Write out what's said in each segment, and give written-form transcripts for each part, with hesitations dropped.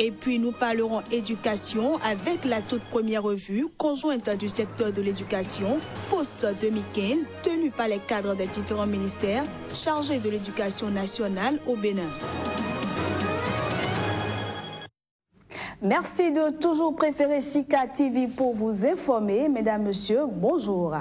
Et puis nous parlerons éducation avec la toute première revue conjointe du secteur de l'éducation post-2015 tenue par les cadres des différents ministères chargés de l'éducation nationale au Bénin. Merci de toujours préférer Sika TV pour vous informer. Mesdames, Messieurs, bonjour.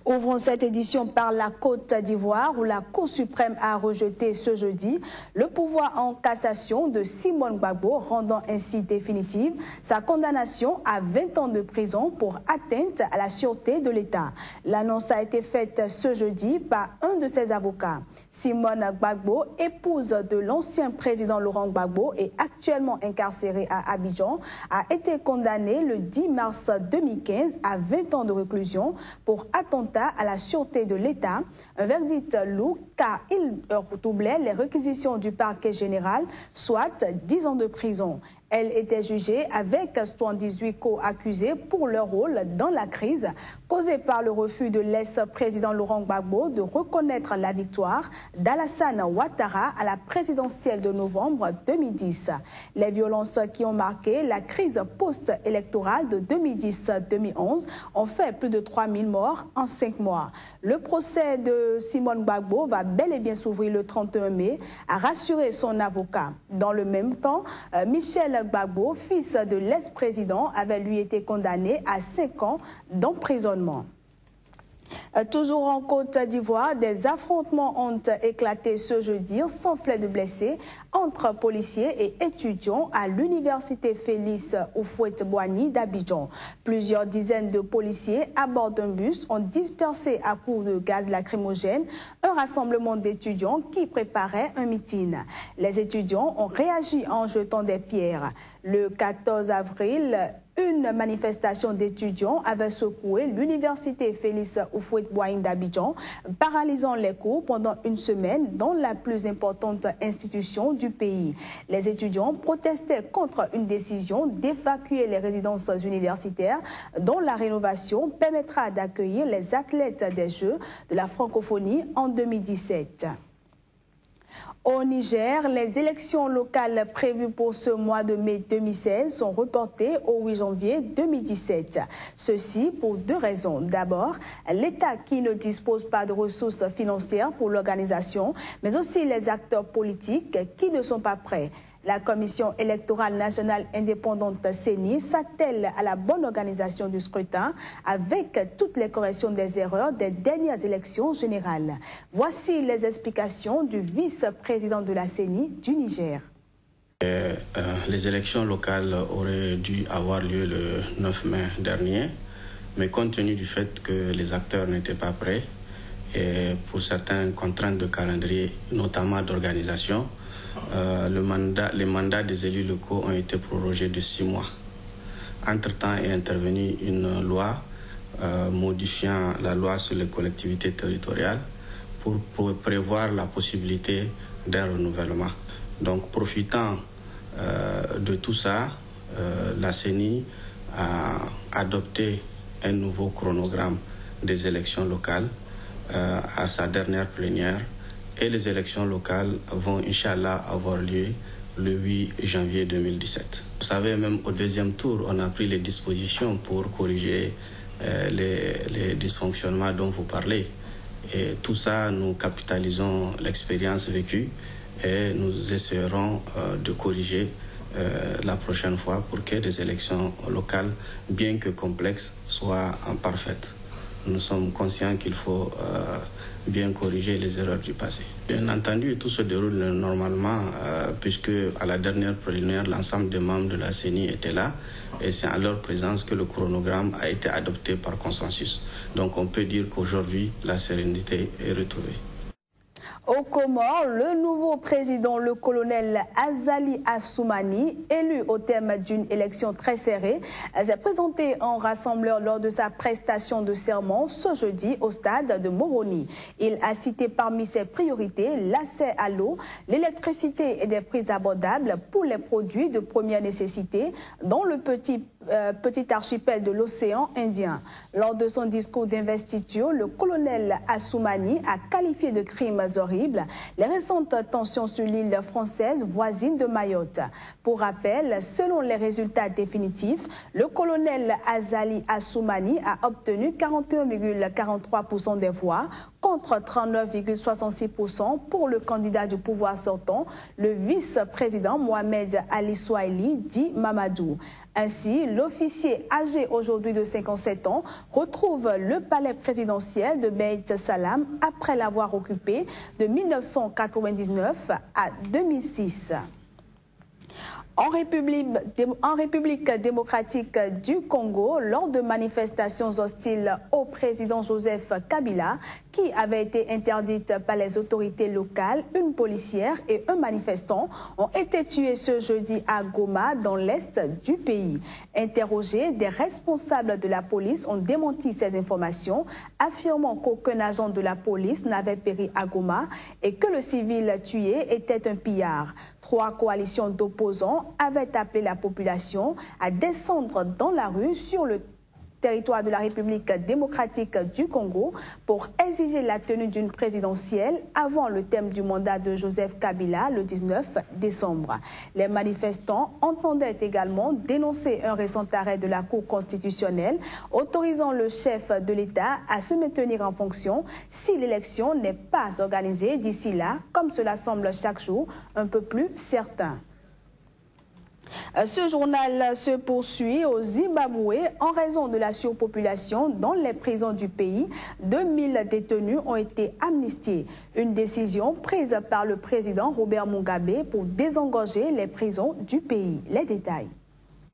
Ouvrons cette édition par la Côte d'Ivoire où la Cour suprême a rejeté ce jeudi le pouvoir en cassation de Simone Gbagbo, rendant ainsi définitive sa condamnation à 20 ans de prison pour atteinte à la sûreté de l'État. L'annonce a été faite ce jeudi par un de ses avocats. Simone Gbagbo, épouse de l'ancien président Laurent Gbagbo et actuellement incarcérée à Abidjan, a été condamnée le 10 mars 2015 à 20 ans de réclusion pour attentat à la sûreté de l'État. Un verdict lourd car il doublait les réquisitions du parquet général, soit 10 ans de prison. Elle était jugée avec 78 co-accusés pour leur rôle dans la crise causée par le refus de l'ex-président Laurent Gbagbo de reconnaître la victoire d'Alassane Ouattara à la présidentielle de novembre 2010. Les violences qui ont marqué la crise post-électorale de 2010-2011 ont fait plus de 3000 morts en 5 mois. Le procès de Simone Gbagbo va bel et bien s'ouvrir le 31 mai, a rassuré son avocat. Dans le même temps, Michel Gbagbo, fils de l'ex-président, avait lui été condamné à 5 ans d'emprisonnement. Toujours en Côte d'Ivoire, des affrontements ont éclaté ce jeudi sans flets de blessés entre policiers et étudiants à l'université Félix Houphouët-Boigny d'Abidjan. Plusieurs dizaines de policiers à bord d'un bus ont dispersé à coups de gaz lacrymogène un rassemblement d'étudiants qui préparaient un meeting. Les étudiants ont réagi en jetant des pierres. Le 14 avril, une manifestation d'étudiants avait secoué l'université Félix Houphouët-Boigny d'Abidjan, paralysant les cours pendant une semaine dans la plus importante institution du pays. Les étudiants protestaient contre une décision d'évacuer les résidences universitaires dont la rénovation permettra d'accueillir les athlètes des Jeux de la francophonie en 2017. Au Niger, les élections locales prévues pour ce mois de mai 2016 sont reportées au 8 janvier 2017. Ceci pour 2 raisons. D'abord, l'État qui ne dispose pas de ressources financières pour l'organisation, mais aussi les acteurs politiques qui ne sont pas prêts. La Commission électorale nationale indépendante CENI s'attelle à la bonne organisation du scrutin avec toutes les corrections des erreurs des dernières élections générales. Voici les explications du vice-président de la CENI du Niger. Les élections locales auraient dû avoir lieu le 9 mai dernier, mais compte tenu du fait que les acteurs n'étaient pas prêts et pour certaines contraintes de calendrier, notamment d'organisation, les mandats des élus locaux ont été prorogés de 6 mois. Entre-temps est intervenue une loi modifiant la loi sur les collectivités territoriales pour prévoir la possibilité d'un renouvellement. Donc, profitant de tout ça, la CENI a adopté un nouveau chronogramme des élections locales à sa dernière plénière. Et les élections locales vont, Inch'Allah, avoir lieu le 8 janvier 2017. Vous savez, même au 2e tour, on a pris les dispositions pour corriger les dysfonctionnements dont vous parlez. Et tout ça, nous capitalisons l'expérience vécue et nous essaierons de corriger la prochaine fois pour que les élections locales, bien que complexes, soient parfaites. Nous sommes conscients qu'il faut bien corriger les erreurs du passé. Bien entendu, tout se déroule normalement puisque à la dernière préliminaire, l'ensemble des membres de la CENI étaient là et c'est en leur présence que le chronogramme a été adopté par consensus. Donc on peut dire qu'aujourd'hui, la sérénité est retrouvée. Aux Comores, le nouveau président, le colonel Azali Assoumani, élu au terme d'une élection très serrée, s'est présenté en rassembleur lors de sa prestation de serment ce jeudi au stade de Moroni. Il a cité parmi ses priorités l'accès à l'eau, l'électricité et des prix abordables pour les produits de première nécessité dans le petit petit archipel de l'océan Indien. Lors de son discours d'investiture, le colonel Assoumani a qualifié de crimes horribles les récentes tensions sur l'île française voisine de Mayotte. Pour rappel, selon les résultats définitifs, le colonel Azali Assoumani a obtenu 41,43% des voix contre 39,66% pour le candidat du pouvoir sortant, le vice-président Mohamed Ali Souaili, dit Mamadou. Ainsi, l'officier âgé aujourd'hui de 57 ans retrouve le palais présidentiel de Beit Salam après l'avoir occupé de 1999 à 2006. En République démocratique du Congo, lors de manifestations hostiles au président Joseph Kabila, qui avait été interdites par les autorités locales, une policière et un manifestant ont été tués ce jeudi à Goma, dans l'est du pays. Interrogés, des responsables de la police ont démenti ces informations, affirmant qu'aucun agent de la police n'avait péri à Goma et que le civil tué était un pillard. 3 coalitions d'opposants avaient appelé la population à descendre dans la rue sur le territoire de la République démocratique du Congo pour exiger la tenue d'une présidentielle avant le terme du mandat de Joseph Kabila le 19 décembre. Les manifestants entendaient également dénoncer un récent arrêt de la Cour constitutionnelle autorisant le chef de l'État à se maintenir en fonction si l'élection n'est pas organisée d'ici là, comme cela semble chaque jour un peu plus certain. Ce journal se poursuit au Zimbabwe en raison de la surpopulation dans les prisons du pays. 2000 détenus ont été amnistiés. Une décision prise par le président Robert Mugabe pour désengorger les prisons du pays. Les détails.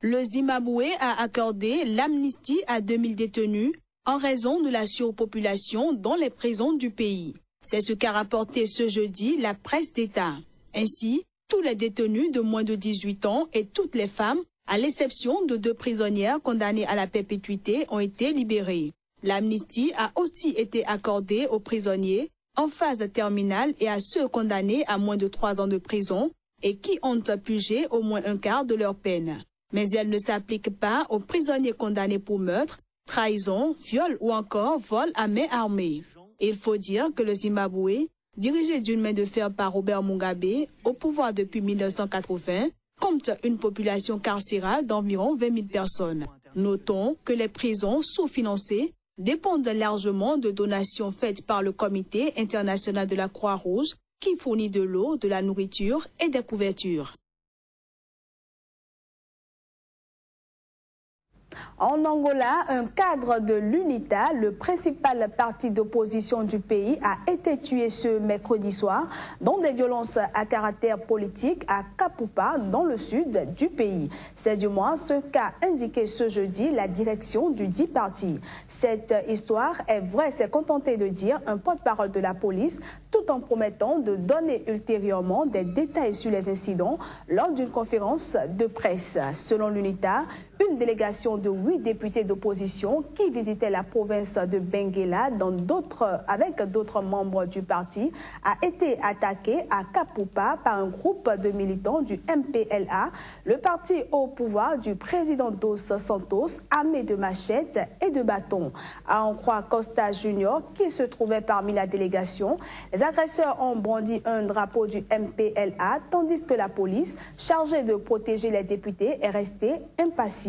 Le Zimbabwe a accordé l'amnistie à 2000 détenus en raison de la surpopulation dans les prisons du pays. C'est ce qu'a rapporté ce jeudi la presse d'État. Ainsi, tous les détenus de moins de 18 ans et toutes les femmes, à l'exception de 2 prisonnières condamnées à la perpétuité, ont été libérées. L'amnistie a aussi été accordée aux prisonniers en phase terminale et à ceux condamnés à moins de 3 ans de prison et qui ont purgé au moins un quart de leur peine. Mais elle ne s'applique pas aux prisonniers condamnés pour meurtre, trahison, viol ou encore vol à main armée. Il faut dire que le Zimbabwe, dirigé d'une main de fer par Robert Mugabe, au pouvoir depuis 1980, compte une population carcérale d'environ 20 000 personnes. Notons que les prisons sous-financées dépendent largement de donations faites par le Comité international de la Croix-Rouge, qui fournit de l'eau, de la nourriture et des couvertures. En Angola, un cadre de l'UNITA, le principal parti d'opposition du pays, a été tué ce mercredi soir dans des violences à caractère politique à Kapupa, dans le sud du pays. C'est du moins ce qu'a indiqué ce jeudi la direction du dit parti. Cette histoire est vraie, s'est contenté de dire un porte-parole de la police, tout en promettant de donner ultérieurement des détails sur les incidents lors d'une conférence de presse. Selon l'UNITA, une délégation de 8 députés d'opposition qui visitait la province de Benguela avec d'autres membres du parti a été attaquée à Kapupa par un groupe de militants du MPLA, le parti au pouvoir du président Dos Santos, armé de machettes et de bâtons. À en croire Costa Junior, qui se trouvait parmi la délégation, les agresseurs ont brandi un drapeau du MPLA, tandis que la police, chargée de protéger les députés, est restée impassible.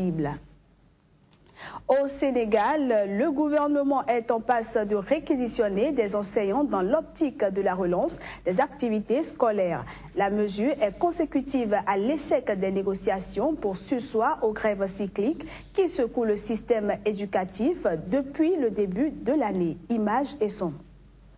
Au Sénégal, le gouvernement est en passe de réquisitionner des enseignants dans l'optique de la relance des activités scolaires. La mesure est consécutive à l'échec des négociations pour surseoir aux grèves cycliques qui secouent le système éducatif depuis le début de l'année. Images et sons.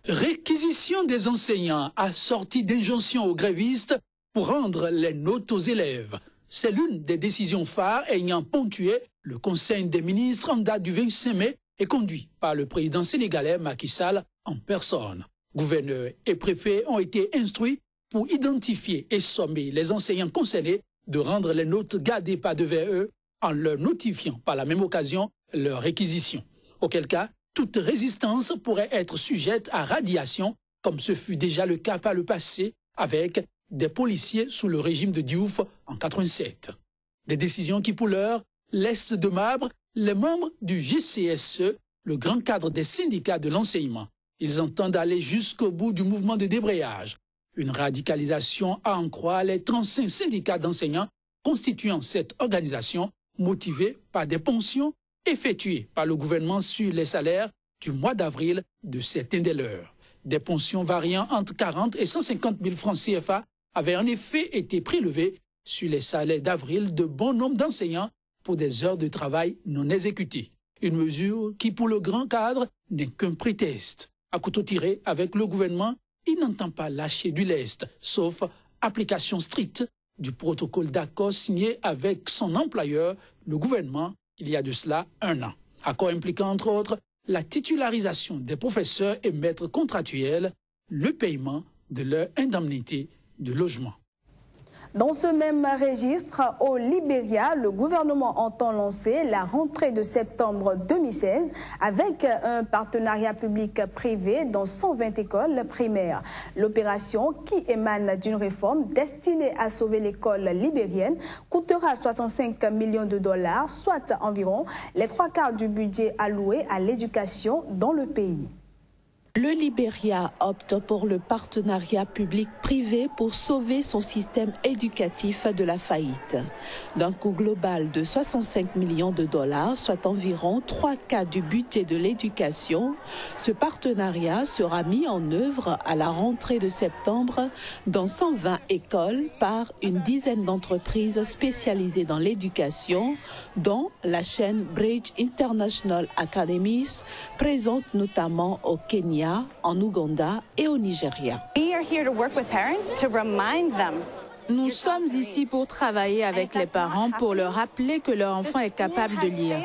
Réquisition des enseignants assortie d'injonctions aux grévistes pour rendre les notes aux élèves. C'est l'une des décisions phares ayant ponctué le Conseil des ministres en date du 25 mai et conduit par le président sénégalais Macky Sall en personne. Gouverneurs et préfets ont été instruits pour identifier et sommer les enseignants concernés de rendre les notes gardées par devers eux en leur notifiant par la même occasion leur réquisition. Auquel cas, toute résistance pourrait être sujette à radiation, comme ce fut déjà le cas par le passé avec des policiers sous le régime de Diouf en 1987. Des décisions qui, pour l'heure, laissent de marbre les membres du GCSE, le grand cadre des syndicats de l'enseignement. Ils entendent aller jusqu'au bout du mouvement de débrayage. Une radicalisation à en croire les 35 syndicats d'enseignants constituant cette organisation, motivée par des ponctions effectuées par le gouvernement sur les salaires du mois d'avril de certains des leurs. Des ponctions variant entre 40 et 150 000 francs CFA avaient en effet été prélevées sur les salaires d'avril de bon nombre d'enseignants pour des heures de travail non exécutées. Une mesure qui, pour le grand cadre, n'est qu'un prétexte. À couteau tiré avec le gouvernement, il n'entend pas lâcher du lest, sauf application stricte du protocole d'accord signé avec son employeur, le gouvernement, il y a de cela 1 an. Accord impliquant entre autres la titularisation des professeurs et maîtres contractuels, le paiement de leur indemnité de logement. Dans ce même registre, au Libéria, le gouvernement entend lancer la rentrée de septembre 2016 avec un partenariat public-privé dans 120 écoles primaires. L'opération, qui émane d'une réforme destinée à sauver l'école libérienne, coûtera 65 millions de dollars, soit environ les 3/4 du budget alloué à l'éducation dans le pays. Le Libéria opte pour le partenariat public-privé pour sauver son système éducatif de la faillite. D'un coût global de 65 millions de dollars, soit environ 3/4 du budget de l'éducation, ce partenariat sera mis en œuvre à la rentrée de septembre dans 120 écoles par une dizaine d'entreprises spécialisées dans l'éducation, dont la chaîne Bridge International Academies, présente notamment au Kenya, en Ouganda et au Nigeria. Nous sommes ici pour travailler avec les parents pour leur rappeler que leur enfant est capable de lire.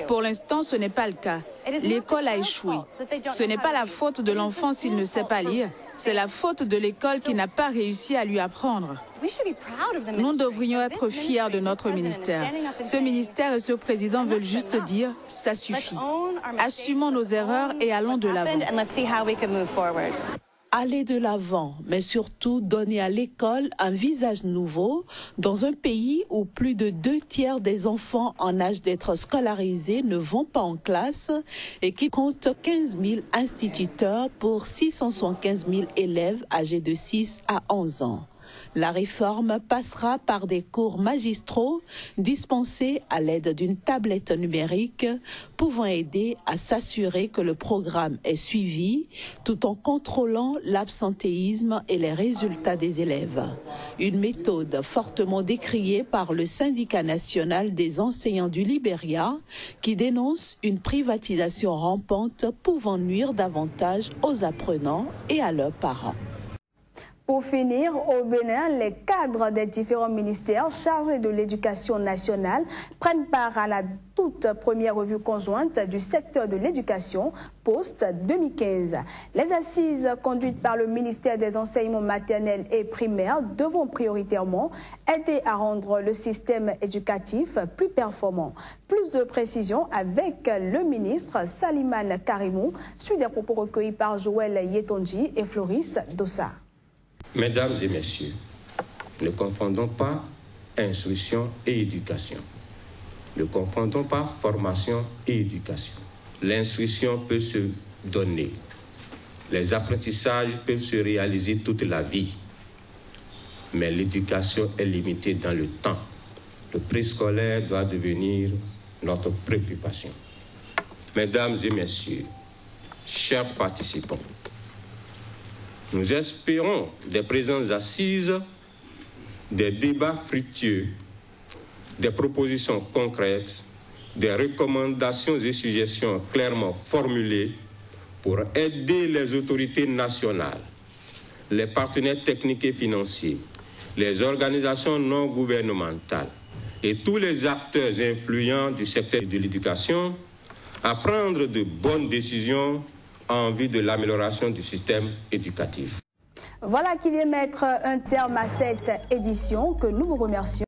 Pour l'instant, ce n'est pas le cas. L'école a échoué. Ce n'est pas la faute de l'enfant s'il ne sait pas lire. C'est la faute de l'école qui n'a pas réussi à lui apprendre. Nous devrions être fiers de notre ministère. Ce ministère et ce président veulent juste dire « ça suffit ». Assumons nos erreurs et allons de l'avant. Aller de l'avant, mais surtout donner à l'école un visage nouveau dans un pays où plus de 2/3 des enfants en âge d'être scolarisés ne vont pas en classe et qui compte 15 000 instituteurs pour 675 000 élèves âgés de 6 à 11 ans. La réforme passera par des cours magistraux dispensés à l'aide d'une tablette numérique pouvant aider à s'assurer que le programme est suivi tout en contrôlant l'absentéisme et les résultats des élèves. Une méthode fortement décriée par le syndicat national des enseignants du Libéria qui dénonce une privatisation rampante pouvant nuire davantage aux apprenants et à leurs parents. Pour finir, au Bénin, les cadres des différents ministères chargés de l'éducation nationale prennent part à la toute première revue conjointe du secteur de l'éducation post-2015. Les assises conduites par le ministère des enseignements maternels et primaires devront prioritairement aider à rendre le système éducatif plus performant. Plus de précisions avec le ministre Salimane Karimou, suite des propos recueillis par Joël Yetonji et Floris Dossa. Mesdames et messieurs, ne confondons pas instruction et éducation. Ne confondons pas formation et éducation. L'instruction peut se donner. Les apprentissages peuvent se réaliser toute la vie. Mais l'éducation est limitée dans le temps. Le préscolaire doit devenir notre préoccupation. Mesdames et messieurs, chers participants, nous espérons des présentes assises, des débats fructueux, des propositions concrètes, des recommandations et suggestions clairement formulées pour aider les autorités nationales, les partenaires techniques et financiers, les organisations non gouvernementales et tous les acteurs influents du secteur de l'éducation à prendre de bonnes décisions en vue de l'amélioration du système éducatif. Voilà qui vient mettre un terme à cette édition que nous vous remercions.